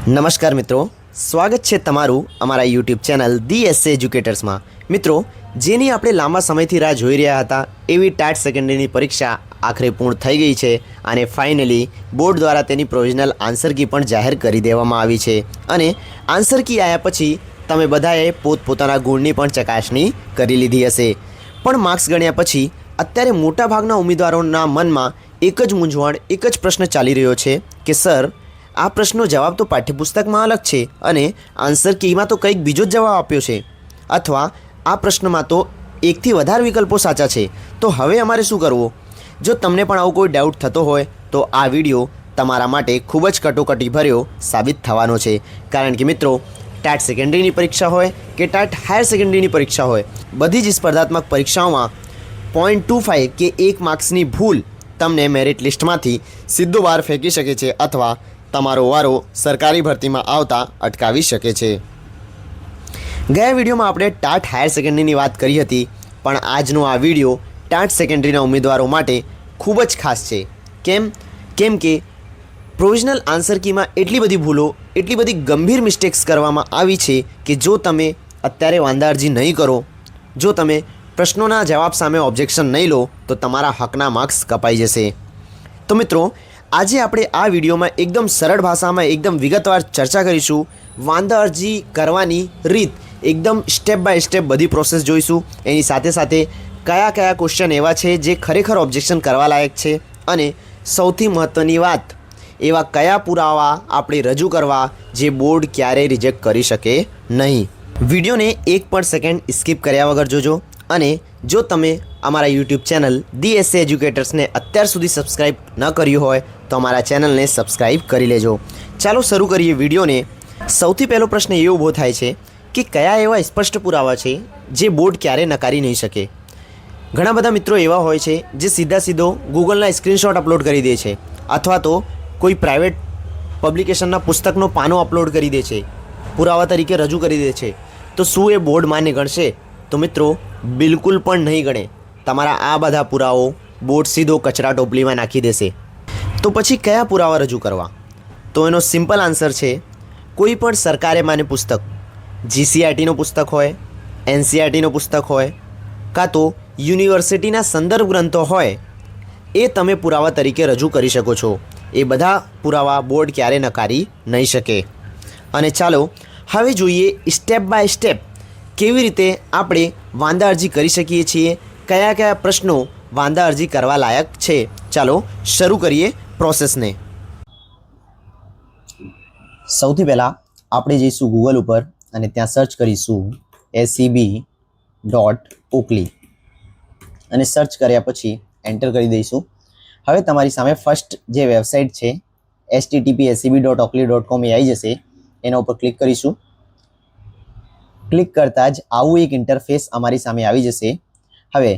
નમસ્કાર મિત્રો, સ્વાગત છે તમારું અમારા યુટ્યુબ ચેનલ ધી એસએ એજ્યુકેટર્સમાં। મિત્રો, જેની આપણે લાંબા સમયથી રાહ જોઈ રહ્યા હતા એવી ટાટ સેકન્ડરીની પરીક્ષા આખરે પૂર્ણ થઈ ગઈ છે અને ફાઇનલી બોર્ડ દ્વારા તેની પ્રોવિઝનલ આન્સર કી પણ જાહેર કરી દેવામાં આવી છે અને આન્સર કી આવ્યા પછી તમે બધાએ પોતપોતાના ગુણની પણ ચકાસણી કરી લીધી હશે। પણ માર્ક્સ ગણ્યા પછી અત્યારે મોટાભાગના ઉમેદવારોના મનમાં એક જ મૂંઝવણ, એક જ પ્રશ્ન ચાલી રહ્યો છે કે સર, આ પ્રશ્નનો જવાબ તો પાઠ્યપુસ્તકમાં અલગ છે અને આન્સર કીમાં તો કંઈક બીજો જ જવાબ આપ્યો છે, અથવા આ પ્રશ્નમાં તો એકથી વધારે વિકલ્પો સાચા છે, તો હવે અમારે શું કરવું? જો તમને પણ આવો કોઈ ડાઉટ થતો હોય તો આ વિડીયો તમારા માટે ખૂબ જ કટોકટીભર્યો સાબિત થવાનો છે। કારણ કે મિત્રો, ટાટ સેકન્ડરીની પરીક્ષા હોય કે ટાટ હાયર સેકન્ડરીની પરીક્ષા હોય, બધી જ સ્પર્ધાત્મક પરીક્ષાઓમાં 0.25 કે 1 માર્ક્સની ભૂલ તમને મેરિટ લિસ્ટમાંથી સીધો બહાર ફેંકી શકે છે અથવા તમારો વારો સરકારી ભરતીમાં આવતા અટકાવી શકે છે। ગયા વિડીયોમાં આપણે ટાટ હાયર સેકન્ડરીની વાત કરી હતી, પણ આજનો આ વિડીયો ટાટ સેકન્ડરીના ઉમેદવારો માટે ખૂબ જ ખાસ છે। કેમ કે પ્રોવિઝનલ આન્સર કીમાં એટલી બધી ભૂલો, એટલી બધી ગંભીર મિસ્ટેક્સ કરવામાં આવી છે કે જો તમે અત્યારે વાંધા અરજી નહીં કરો, જો તમે પ્રશ્નોના જવાબ સામે ઓબ્જેક્શન નહીં લો તો તમારા હકના માર્ક્સ કપાઈ જશે। તો મિત્રો, આજે આપણે આ વિડીયોમાં એકદમ સરળ ભાષામાં એકદમ વિગતવાર ચર્ચા કરીશું। વાંધા અરજી કરવાની રીત, એકદમ સ્ટેપ બાય સ્ટેપ બધી પ્રોસેસ જોઈશું। એની સાથે સાથે કયા કયા ક્વેશ્ચન એવા છે જે ખરેખર ઓબ્જેક્શન કરવા લાયક છે અને સૌથી મહત્ત્વની વાત, એવા કયા પુરાવા આપણે રજૂ કરવા જે બોર્ડ ક્યારેય રિજેક્ટ કરી શકે નહીં। વિડીયોને એક પણ સેકન્ડ સ્કીપ કર્યા વગર જોજો અને જો તમે અમારા યુટ્યુબ ચેનલ ધી એસએ એજ્યુકેટર્સને અત્યાર સુધી સબસ્ક્રાઈબ ન કર્યું હોય તો અમારા ચેનલને સબસ્ક્રાઈબ કરી લેજો। ચાલો શરૂ કરીએ વિડીયોને। સૌથી પહેલો પ્રશ્ન એ ઊભો થાય છે કે કયા એવા સ્પષ્ટ પુરાવા છે જે બોર્ડ ક્યારે નકારી નહીં શકે। ઘણા બધા મિત્રો એવા હોય છે જે સીધો ગૂગલના સ્ક્રીનશોટ અપલોડ કરી દે છે અથવા તો કોઈ પ્રાઇવેટ પબ્લિકેશનના પુસ્તકનો પાનો અપલોડ કરી દે છે, પુરાવા તરીકે રજૂ કરી દે છે, તો શું એ બોર્ડ માન્ય ગણશે? તો મિત્રો, બિલકુલ પણ નહીં ગણે। તમારા આ બધા પુરાવો બોર્ડ સીધો કચરા ટોપલીમાં નાખી દેશે। તો પછી કયા પુરાવા રજૂ કરવા? તો એનો સિમ્પલ આન્સર છે કોઈ પણ સરકારે માન્ય પુસ્તક, જીસીઆરટીનું પુસ્તક હોય, એનસીઆરટીનું પુસ્તક હોય, કાં તો યુનિવર્સિટીના સંદર્ભ ગ્રંથો હોય, એ તમે પુરાવા તરીકે રજૂ કરી શકો છો। એ બધા પુરાવા બોર્ડ ક્યારે નકારી નહીં શકે। અને ચાલો હવે જોઈએ સ્ટેપ બાય સ્ટેપ કેવી રીતે આપણે વાંધા અરજી કરી શકીએ છીએ, કયા કયા પ્રશ્નો વાંધા અરજી કરવા લાયક છે। ચાલો શરૂ કરીએ પ્રોસેસને। સૌથી પહેલાં આપણે જઈશું ગૂગલ ઉપર અને ત્યાં સર્ચ કરીશું SEB.OAKLY અને સર્ચ કર્યા પછી એન્ટર કરી દઈશું। હવે તમારી સામે ફર્સ્ટ જે વેબસાઇટ છે http://seb.oakley.com એ આવી જશે। એના ઉપર ક્લિક કરીશું। ક્લિક કરતાં જ આવું એક ઇન્ટરફેસ અમારી સામે આવી જશે। હવે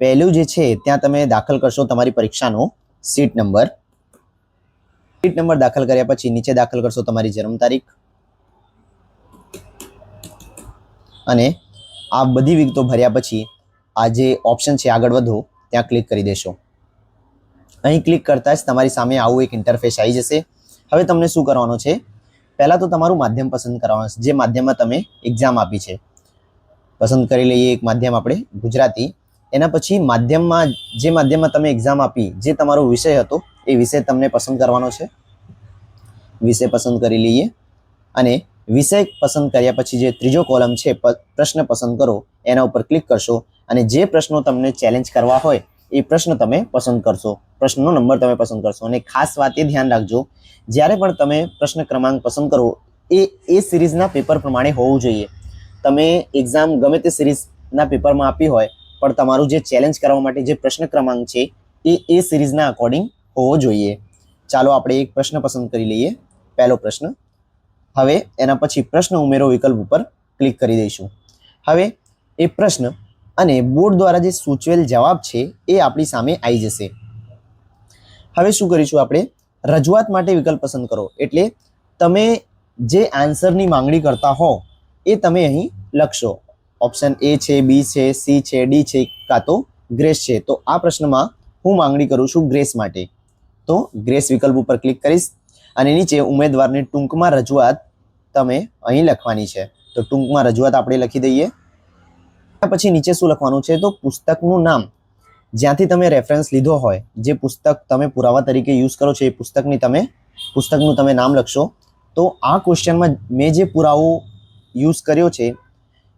પહેલું જે છે ત્યાં તમે દાખલ કરશો તમારી પરીક્ષાનો સીટ નંબર। સીટ નંબર દાખલ કર્યા પછી નીચે દાખલ કરશો તમારી જન્મ તારીખ અને આ બધી વિગતો ભર્યા પછી આ જે ઓપ્શન છે આગળ વધો ત્યાં ક્લિક કરી દેશો। અહીં ક્લિક કરતાં જ તમારી સામે આવું એક ઇન્ટરફેસ આવી જશે। હવે તમને શું કરવાનું છે? પહેલાં તો તમારું માધ્યમ પસંદ કરવાનું છે, જે માધ્યમમાં તમે એક્ઝામ આપી છે। પસંદ કરી લઈએ એક માધ્યમ આપણે ગુજરાતી। એના પછી જે માધ્યમમાં તમે એક્ઝામ આપી, જે તમારો વિષય હતો એ વિષય તમને પસંદ કરવાનો છે। વિષય પસંદ કરી લઈએ અને વિષય પસંદ કર્યા પછી જે ત્રીજો કોલમ છે પ્રશ્ન પસંદ કરો, એના ઉપર ક્લિક કરશો અને જે પ્રશ્નો તમને ચેલેન્જ કરવા હોય એ પ્રશ્ન તમે પસંદ કરશો, પ્રશ્નનો નંબર તમે પસંદ કરશો। અને ખાસ વાત એ ધ્યાન રાખજો, જ્યારે પણ તમે પ્રશ્ન ક્રમાંક પસંદ કરો એ સિરીઝના પેપર પ્રમાણે હોવું જોઈએ। તમે એક્ઝામ ગમે તે સિરીઝના પેપરમાં આપી હોય પણ તમારું જે ચેલેન્જ કરવા માટે જે પ્રશ્ન ક્રમાંક છે એ સિરીઝના અકોર્ડિંગ હોવો જોઈએ। ચાલો આપણે એક પ્રશ્ન પસંદ કરી લઈએ, પહેલો પ્રશ્ન। હવે એના પછી પ્રશ્ન ઉમેરો વિકલ્પ ઉપર ક્લિક કરી દઈશું। હવે એ પ્રશ્ન અને બોર્ડ દ્વારા જે સૂચવેલ જવાબ છે એ આપણી સામે આવી જશે। હવે શું કરીશું આપણે? રજૂઆત માટે વિકલ્પ પસંદ કરો, એટલે તમે જે આન્સરની માંગણી કરતા હો એ તમે અહીં લખશો। ઓપ્શન એ છે, બી છે, સી છે, ડી છે, કાં તો ગ્રેસ છે। તો આ પ્રશ્નમાં હું માંગણી કરું છું ગ્રેસ માટે, તો ગ્રેસ વિકલ્પ ઉપર ક્લિક કરીશ। અને નીચે ઉમેદવારની ટૂંકમાં રજૂઆત તમે અહીં લખવાની છે. તો ટૂંકમાં રજૂઆત આપણે લખી દઈએ. પછી નીચે શું લખવાનું છે, તો પુસ્તકનું નામ જ્યાંથી તમે રેફરન્સ લીધો હોય, જે પુસ્તક તમે પુરાવા તરીકે યુઝ કરો છો એ પુસ્તકનું તમે નામ લખશો. તો આ ક્વેશ્ચનમાં મેં જે પુરાવો યુઝ કર્યો છે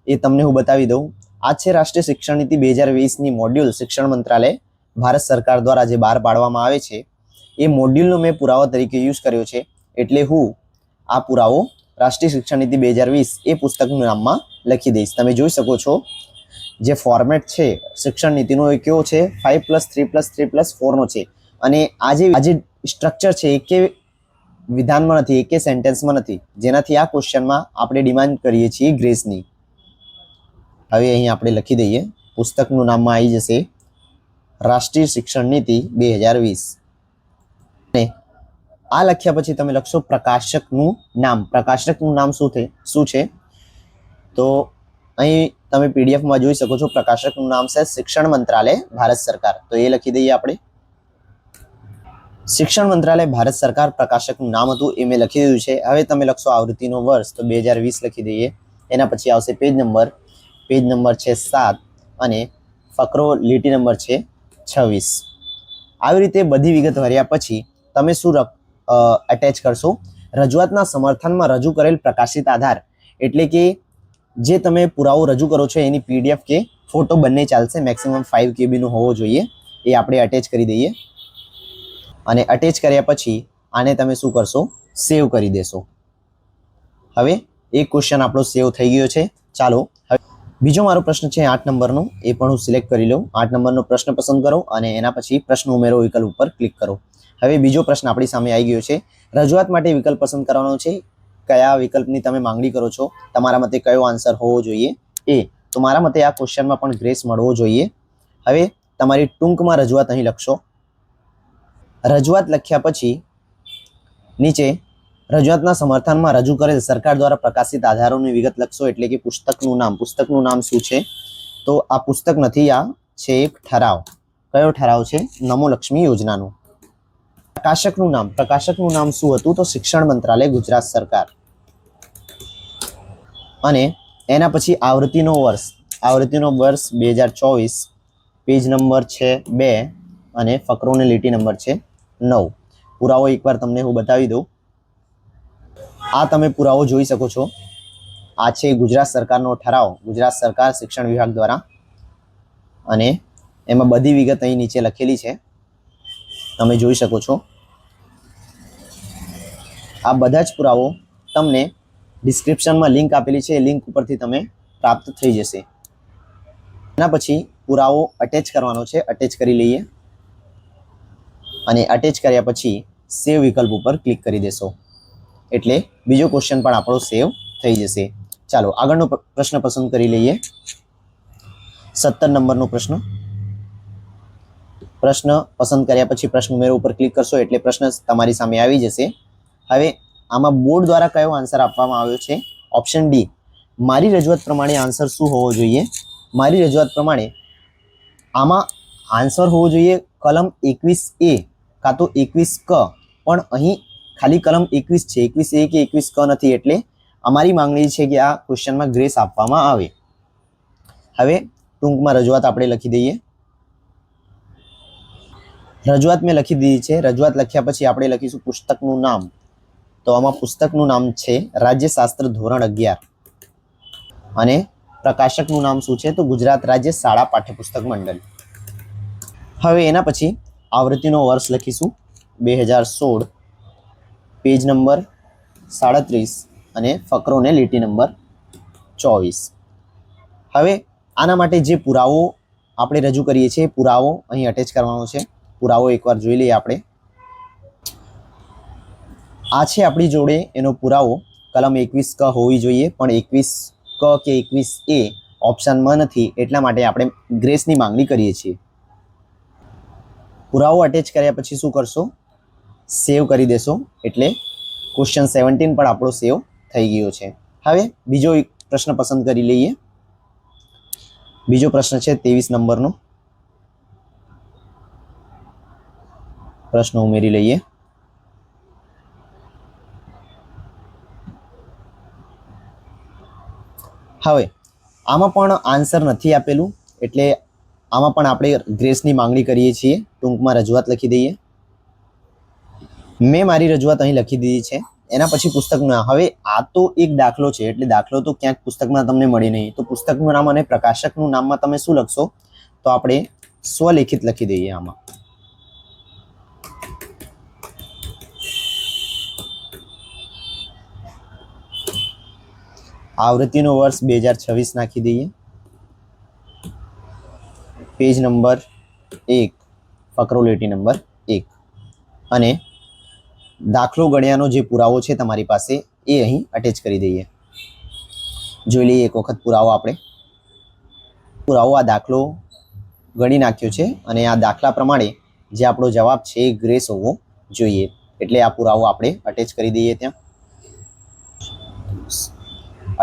એ તમને હું બતાવી દઉં. આ છે રાષ્ટ્રીય શિક્ષણ નીતિ 2020ની મોડ્યુલ શિક્ષણ મંત્રાલય ભારત સરકાર દ્વારા જે બહાર પાડવામાં આવે છે એ મોડ્યુલનો મેં પુરાવા તરીકે યુઝ કર્યો છે. એટલે હું આ પુરાવો રાષ્ટ્રીય શિક્ષણ નીતિ 2020 એ પુસ્તકનું નામમાં લખી દઈશ. તમે જોઈ શકો છો જે ફોર્મેટ છે શિક્ષણ નીતિનો એ કેવો છે, 5+3+3+4નો છે. અને આ જે સ્ટ્રક્ચર છે એ કે વિધાનમાં નથી, એકે સેન્ટેન્સમાં નથી, જેનાથી આ ક્વેશ્ચનમાં આપણે ડિમાન્ડ કરીએ છીએ ગ્રેસની. હવે અહીં આપણે લખી દઈએ, પુસ્તકનું નામમાં આવી જશે રાષ્ટ્રીય શિક્ષણ નીતિ 2020. અને આ લખ્યા પછી તમે લખશો પ્રકાશકનું નામ. પ્રકાશકનું નામ શું છે, તો અહીં તમે પીડીએફમાં જોઈ શકો છો પ્રકાશકનું નામ છે શિક્ષણ મંત્રાલય ભારત સરકાર. તો એ લખી દઈએ આપણે. શિક્ષણ મંત્રાલય ભારત સરકાર પ્રકાશકનું નામ હતું એ મેં લખી દીધું છે. હવે તમે લખશો આવૃત્તિનો વર્ષ, તો 2020 લખી દઈએ. એના પછી આવશે પેજ નંબર છે 7 અને ફકરો લીટી નંબર છે 26. આવી રીતે બધી વિગત ભર્યા પછી તમે શું અટેચ કરશો, રજૂઆતના સમર્થનમાં રજૂ કરેલ પ્રકાશિત આધાર. એટલે કે જે તમે પુરાવો રજૂ કરો છો એની પીડીએફ કે ફોટો બંને ચાલશે, મેક્સિમમ 5 KB નો હોવો જોઈએ. એ આપણે અટેચ કરી દઈએ. અને અટેચ કર્યા પછી આને તમે શું કરશો, સેવ કરી દેશો. હવે એક ક્વેશ્ચન આપણો સેવ થઈ ગયો છે. ચાલો હવે બીજો મારો પ્રશ્ન છે 8 નંબરનો, એ પણ હું સિલેક્ટ કરી લઉં. 8 નંબરનો પ્રશ્ન પસંદ કરો અને એના પછી પ્રશ્ન ઉમેરો વિકલ્પ ઉપર ક્લિક કરો. હવે બીજો પ્રશ્ન આપણી સામે આવી ગયો છે. રજૂઆત માટે વિકલ્પ પસંદ કરવાનો છે. કયા વિકલ્પની તમે માંગણી કરો છો, તમારા મતે કયો આન્સર હોવો જોઈએ એ. તો મારા મતે આ ક્વેશ્ચનમાં પણ ગ્રેસ મળવો જોઈએ. હવે તમારી ટૂંકમાં રજૂઆત અહીં લખશો. રજૂઆત લખ્યા પછી નીચે રજૂઆતના સમર્થનમાં રજૂ કરેલ સરકાર દ્વારા પ્રકાશિત આધારોની વિગત લખશો. એટલે કે પુસ્તકનું નામ શું છે, તો આ પુસ્તક નથી, આ છે એક ઠરાવ. કયો ઠરાવ છે, નમો લક્ષ્મી યોજનાનો. પ્રકાશકનું નામ શું હતું, તો શિક્ષણ મંત્રાલય ગુજરાત સરકાર. અને એના પછી આવૃત્તિનો વર્ષ 2024, પેજ નંબર છે 2 અને ફકરોને લીટી નંબર છે 9. પુરાવો એકવાર તમને હું બતાવી દઉં. આ તમે પુરાવો જોઈ શકો છો. આ છે ગુજરાત સરકારનો ઠરાવ, ગુજરાત સરકાર શિક્ષણ વિભાગ દ્વારા. અને એમાં બધી વિગત અહીં નીચે લખેલી છે, તમે જોઈ શકો છો. આ બધા જ પુરાવો તમને ડિસ્ક્રિપ્શનમાં લિંક આપેલી છે, એ લિંક ઉપરથી તમે પ્રાપ્ત થઈ જશે. એના પછી પુરાવો અટેચ કરવાનો છે. અટેચ કરી લઈએ અને અટેચ કર્યા પછી સેવ વિકલ્પ ઉપર ક્લિક કરી દેશો. એટલે બીજો ક્વેશ્ચન પણ આપણો સેવ થઈ જશે. ચાલો આગળનો પ્રશ્ન પસંદ કરી લઈએ. 17 નંબરનો પ્રશ્ન પસંદ કર્યા પછી પ્રશ્ન ઉમેરો ઉપર ક્લિક કરશો એટલે પ્રશ્ન તમારી સામે આવી જશે. હવે આમાં બોર્ડ દ્વારા કયો આન્સર આપવામાં આવ્યો છે, ઓપ્શન ડી. મારી રજૂઆત પ્રમાણે આન્સર શું હોવો જોઈએ, મારી રજૂઆત પ્રમાણે આમાં આન્સર હોવો જોઈએ કલમ 21A કાં તો 21K. પણ અહીં ખાલી કલમ 21 છે, 21A કે 21K નથી. એટલે અમારી માંગણી છે કે આ ક્વેશ્ચનમાં ગ્રેસ આપવામાં આવે. હવે ટૂંકમાં રજૂઆત આપણે લખી દઈએ. રજૂઆત મેં લખી દીધી છે. રજૂઆત લખ્યા પછી આપણે લખીશું પુસ્તકનું નામ. તો આમાં પુસ્તકનું નામ છે રાજ્યશાસ્ત્ર ધોરણ 11. અને પ્રકાશકનું નામ શું છે, તો ગુજરાત રાજ્ય શાળા પાઠ્યપુસ્તક મંડળ. હવે એના પછી આવૃત્તિનો વર્ષ લખીશું 2016, પેજ નંબર 37 અને ફકરોને લીટી નંબર 24. હવે આના માટે જે પુરાવો આપણે રજૂ કરીએ છીએ, પુરાવો અહીં અટેચ કરવાનો છે. પુરાવો એકવાર જોઈ લઈએ આપણે. આ છે આપણી જોડે એનો પુરાવો. કલમ 21K હોવી જોઈએ, પણ 21K કે 21A ઓપ્શનમાં નથી. એટલા માટે આપણે ગ્રેસની માંગણી કરીએ છીએ. પુરાવો અટેચ કર્યા પછી શું કરશો, સેવ કરી દેશો. એટલે ક્વેશ્ચન 17 પણ આપણો સેવ થઈ ગયો છે. હવે બીજો એક પ્રશ્ન પસંદ કરી લઈએ. બીજો પ્રશ્ન છે 23 નંબરનો. પ્રશ્ન ઉમેરી લઈએ. હવે આમાં પણ આન્સર નથી આપેલું, એટલે આમાં પણ આપણે ગ્રેસની માંગણી કરીએ છીએ. ટૂંકમાં રજૂઆત લખી દઈએ. મેં મારી રજૂઆત અહીં લખી દીધી છે. એના પછી પુસ્તકનું નામ. હવે આ તો એક દાખલો છે, એટલે દાખલો તો ક્યાંક પુસ્તકમાં તમને મળી નહીં. તો પુસ્તકનું નામ અને પ્રકાશકનું નામમાં તમે શું લખશો? તો આપણે સ્વલિખિત લખી દઈએ. આમાં આવૃત્તિનો વર્ષ 2026 નાખી દઈએ. પેજ નંબર 1, ફકરો લીટી નંબર 1, અને દાખલો ગણ્યાનો જે પુરાવો છે તમારી પાસે એ અહીં અટેચ કરી દઈએ. જોઈ લઈએ એક વખત પુરાવો. આપણે પુરાવો આ દાખલો ગણી નાખ્યો છે, અને આ દાખલા પ્રમાણે જે આપણો જવાબ છે એ ગ્રેસ હોવો જોઈએ. એટલે આ પુરાવો આપણે અટેચ કરી દઈએ. ત્યાં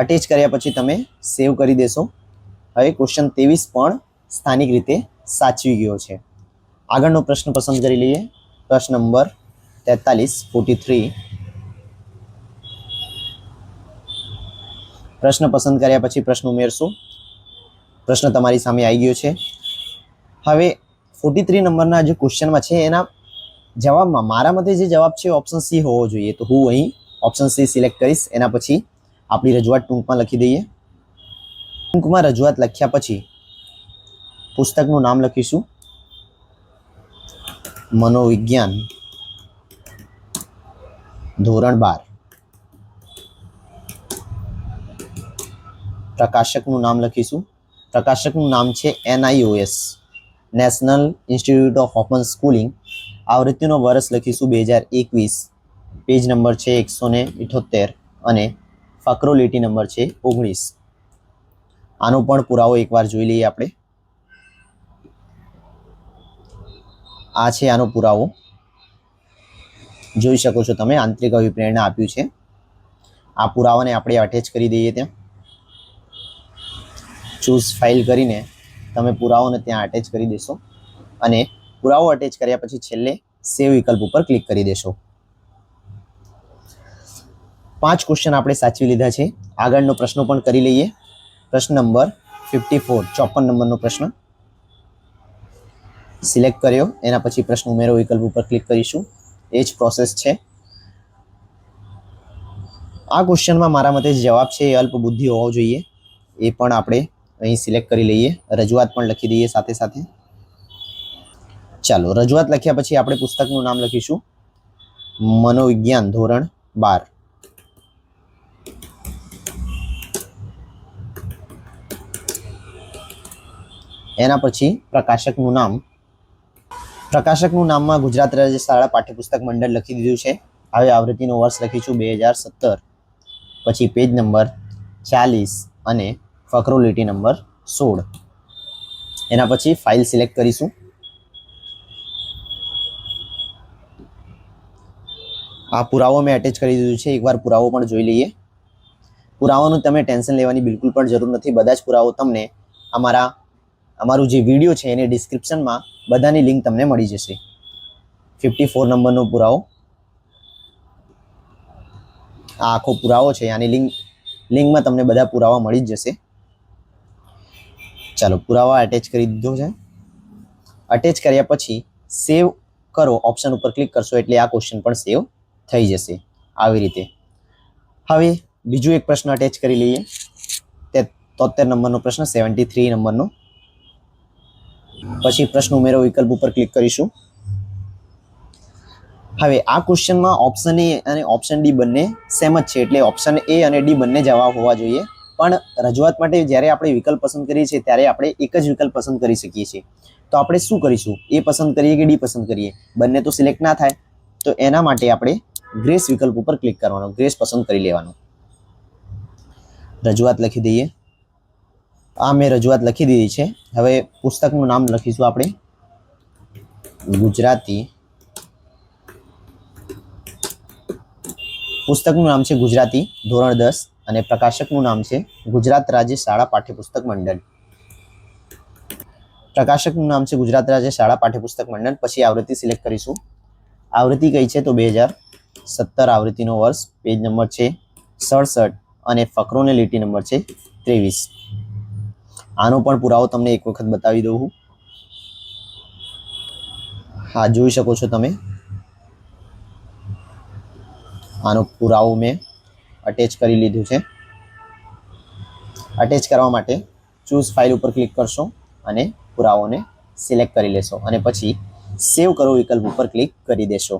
અટેચ કર્યા પછી તમે સેવ કરી દેશો. હવે ક્વેશ્ચન 23 પણ સ્થાનિક રીતે સાચવી ગયો છે. આગળનો પ્રશ્ન પસંદ કરી લઈએ. પ્રશ્ન નંબર 43. પ્રશ્ન પસંદ કર્યા પછી પ્રશ્ન ઉમેરશો. પ્રશ્ન તમારી સામે આવી ગયો છે. હવે 43 નંબરના જે ક્વેશ્ચનમાં છે એના જવાબમાં મારા મતે જે જવાબ છે ઓપ્શન સી હોવો જોઈએ. તો હું અહીં ઓપ્શન સી સિલેક્ટ કરીશ. એના પછી આપણી રજૂઆત ટૂંકમાં લખી દઈએ. ટૂંકમાં રજૂઆત લખ્યા પછી પુસ્તકનું નામ લખીશું. મનોવિજ્ઞાન, ધોરણ 12. પ્રકાશકનું નામ લખીશું. પ્રકાશકનું નામ છે NIOS, national institute of open schooling. આવૃત્તિનો વર્ષ લખીશું 2021. પેજ નંબર છે 178, અને ફકરો લીટી નંબર છે 19. આનો પણ પુરાવો એકવાર જોઈ લઈએ આપણે. આ છે આનો પુરાવો. જોઈ શકો છો તમે, આંતરિક અભિપ્રેરણા આપ્યું છે. આ પુરાવાને આપણે અટેચ કરી દઈએ. ત્યાં ચૂઝ ફાઇલ કરીને તમે પુરાવાને ત્યાં અટેચ કરી દેશો, અને પુરાવો અટેચ કર્યા પછી છેલ્લે સેવ વિકલ્પ ઉપર ક્લિક કરી દેશો. 5 ક્વેશ્ચન આપણે સાચવી લીધા છે. આગળનો પ્રશ્ન પણ કરી લઈએ. પ્રશ્ન નંબર 54, 54 નંબરનો પ્રશ્ન સિલેક્ટ કર્યો. એના પછી પ્રશ્ન ઉમેરો વિકલ્પ ઉપર ક્લિક કરીશું. એ જ પ્રોસેસ છે. આ ક્વેશ્ચનમાં મારા મતે જવાબ છે એ અલ્પ બુદ્ધિ હોવો જોઈએ. એ પણ આપણે અહીં સિલેક્ટ કરી લઈએ. રજૂઆત પણ લખી દઈએ સાથે સાથે. ચાલો, રજૂઆત લખ્યા પછી આપણે પુસ્તકનું નામ લખીશું. મનોવિજ્ઞાન, ધોરણ 12. એના પછી પ્રકાશકનું નામ. પ્રકાશકનું નામમાં ગુજરાત રાજ્ય શાળા પાઠ્યપુસ્તક મંડળ લખી દીધું છે. હવે આવૃત્તિનો વર્ષ લખીશું 2017. પછી પેજ નંબર 40 અને ફકરો લીટી નંબર 16. એના પછી ફાઇલ સિલેક્ટ કરીશું. આ પુરાવો મેં અટેચ કરી દીધું છે. એકવાર પુરાવો પણ જોઈ લઈએ. પુરાવાનું તમે ટેન્શન લેવાની બિલકુલ પણ જરૂર નથી. બધા જ પુરાવો તમને અમારું જે વિડીયો છે એની ડિસ્ક્રિપ્શનમાં બધાની લિંક તમને મળી જશે. 54 નંબરનો પુરાવો. આ આખો પુરાવો છે. આની લિંકમાં તમને બધા પુરાવા મળી જ જશે. ચાલો, પુરાવા અટેચ કરી દીધો છે. અટેચ કર્યા પછી સેવ કરો ઓપ્શન ઉપર ક્લિક કરશો એટલે આ ક્વેશ્ચન પણ સેવ થઈ જશે. આવી રીતે. હવે બીજો એક પ્રશ્ન અટેચ કરી લઈએ. 73 નંબરનો પ્રશ્ન, 73 નંબરનો. પછી પ્રશ્ન ઉમેરો વિકલ્પ ઉપર ક્લિક કરીશું. હવે આ ક્વેશ્ચનમાં ઓપ્શન એ અને ઓપ્શન ડી બંને સેમ જ છે, એટલે ઓપ્શન એ અને ડી બંને જવાબ હોવા જોઈએ. પણ રજૂઆત માટે જ્યારે આપણે વિકલ્પ પસંદ કરીએ છીએ ત્યારે આપણે એક જ વિકલ્પ પસંદ કરી શકીએ છીએ. તો આપણે શું કરીશું? એ પસંદ કરીએ કે ડી પસંદ કરીએ? બંને તો સિલેક્ટ ના થાય. તો એના માટે આપણે ગ્રેસ વિકલ્પ ઉપર ક્લિક કરવાનો, ગ્રેસ પસંદ કરી લેવાનો. રજૂઆત લખી દઈએ. આ મેં રજૂઆત લખી દીધી છે. હવે પુસ્તકનું નામ લખીશું આપણે ગુજરાતી. પુસ્તકનું નામ છે ગુજરાતી, ધોરણ 10, અને પ્રકાશકનું નામ છે ગુજરાત રાજ્ય શાળા પાઠ્યપુસ્તક મંડળ. પ્રકાશકનું નામ છે ગુજરાત રાજ્ય શાળા પાઠ્યપુસ્તક મંડળ. પછી આવૃત્તિ સિલેક્ટ કરીશું. આવૃત્તિ કઈ છે? તો 2017 આવૃત્તિનો વર્ષ. પેજ નંબર છે 67, અને ફકરોને લીટી નંબર છે 23. આનો પણ પુરાવો તમને એક વખત બતાવી દઉં હું. હા, જોઈ શકો છો તમે. આનો પુરાવો મેં અટેચ કરી લીધું છે. અટેચ કરવા માટે ચૂઝ ફાઇલ ઉપર ક્લિક કરશો અને પુરાવોને સિલેક્ટ કરી લેશો અને પછી સેવ કરો વિકલ્પ ઉપર ક્લિક કરી દેશો.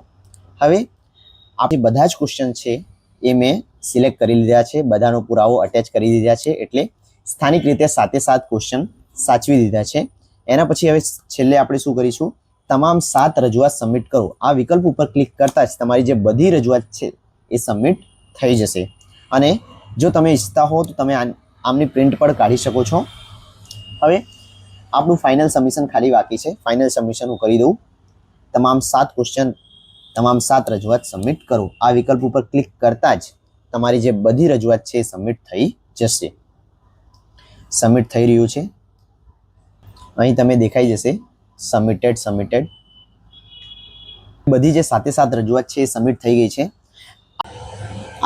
હવે આપણી બધા જ ક્વેશ્ચન છે એ મેં સિલેક્ટ કરી લીધા છે, બધાનો પુરાવો અટેચ કરી દીધા છે, એટલે સ્થાનિક રીતે 7 ક્વેશ્ચન સાચવી દીધા છે. એના પછી હવે છેલ્લે આપણે શું કરીશું, તમામ 7 રજૂઆત સબમિટ કરો. આ વિકલ્પ ઉપર ક્લિક કરતાં જ તમારી જે બધી રજૂઆત છે એ સબમિટ થઈ જશે. અને જો તમે ઈચ્છતા હો તો તમે આમની પ્રિન્ટ પણ કાઢી શકો છો. હવે આપણું ફાઇનલ સબમિશન ખાલી બાકી છે. ફાઇનલ સબમિશન હું કરી દઉં. તમામ 7 ક્વેશ્ચન, તમામ 7 રજૂઆત સબમિટ કરો. આ વિકલ્પ ઉપર ક્લિક કરતાં જ તમારી જે બધી રજૂઆત છે એ સબમિટ થઈ જશે. સબમિટ થઈ રહ્યું છે. અહીં તમે દેખાઈ જશે સબમિટેડ. બધી જે 7 રજૂઆત છે એ સબમિટ થઈ ગઈ છે.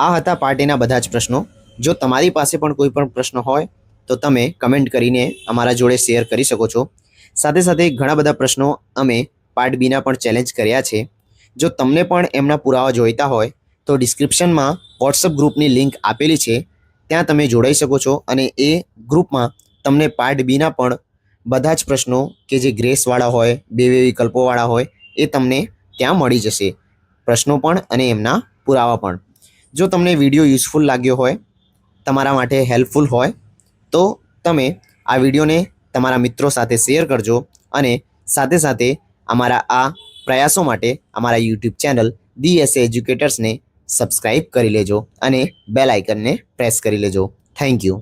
આ હતા પાર્ટીના બધા જ પ્રશ્નો. જો તમારી પાસે પણ કોઈ પણ પ્રશ્ન હોય તો તમે કમેન્ટ કરીને અમારા જોડે શેર કરી શકો છો. સાથે સાથે ઘણા બધા પ્રશ્નો અમે પાર્ટ બીના પણ ચેલેન્જ કર્યા છે. જો તમને પણ એમના પુરાવા જોઈતા હોય તો ડિસ્ક્રિપ્શનમાં વોટ્સઅપ ગ્રુપની લિંક આપેલી છે, ત્યાં તમે જોડાઈ શકો છો અને એ ગ્રુપમાં તમને પાર્ટ બીના પણ બધા જ પ્રશ્નો કે જે ગ્રેસવાળા હોય, બે વિકલ્પોવાળા હોય, એ તમને ત્યાં મળી જશે. પ્રશ્નો પણ અને એમના પુરાવા પણ. જો તમને વિડીયો યુઝફુલ લાગ્યો હોય, તમારા માટે હેલ્પફુલ હોય, તો તમે આ વિડીયોને તમારા મિત્રો સાથે શેર કરજો અને સાથે સાથે અમારા આ પ્રયાસો માટે અમારા યુટ્યુબ ચેનલ DSA એજ્યુકેટર્સને સબસ્ક્રાઈબ કરી લેજો અને બેલ આઇકનને પ્રેસ કરી લેજો. Thank you.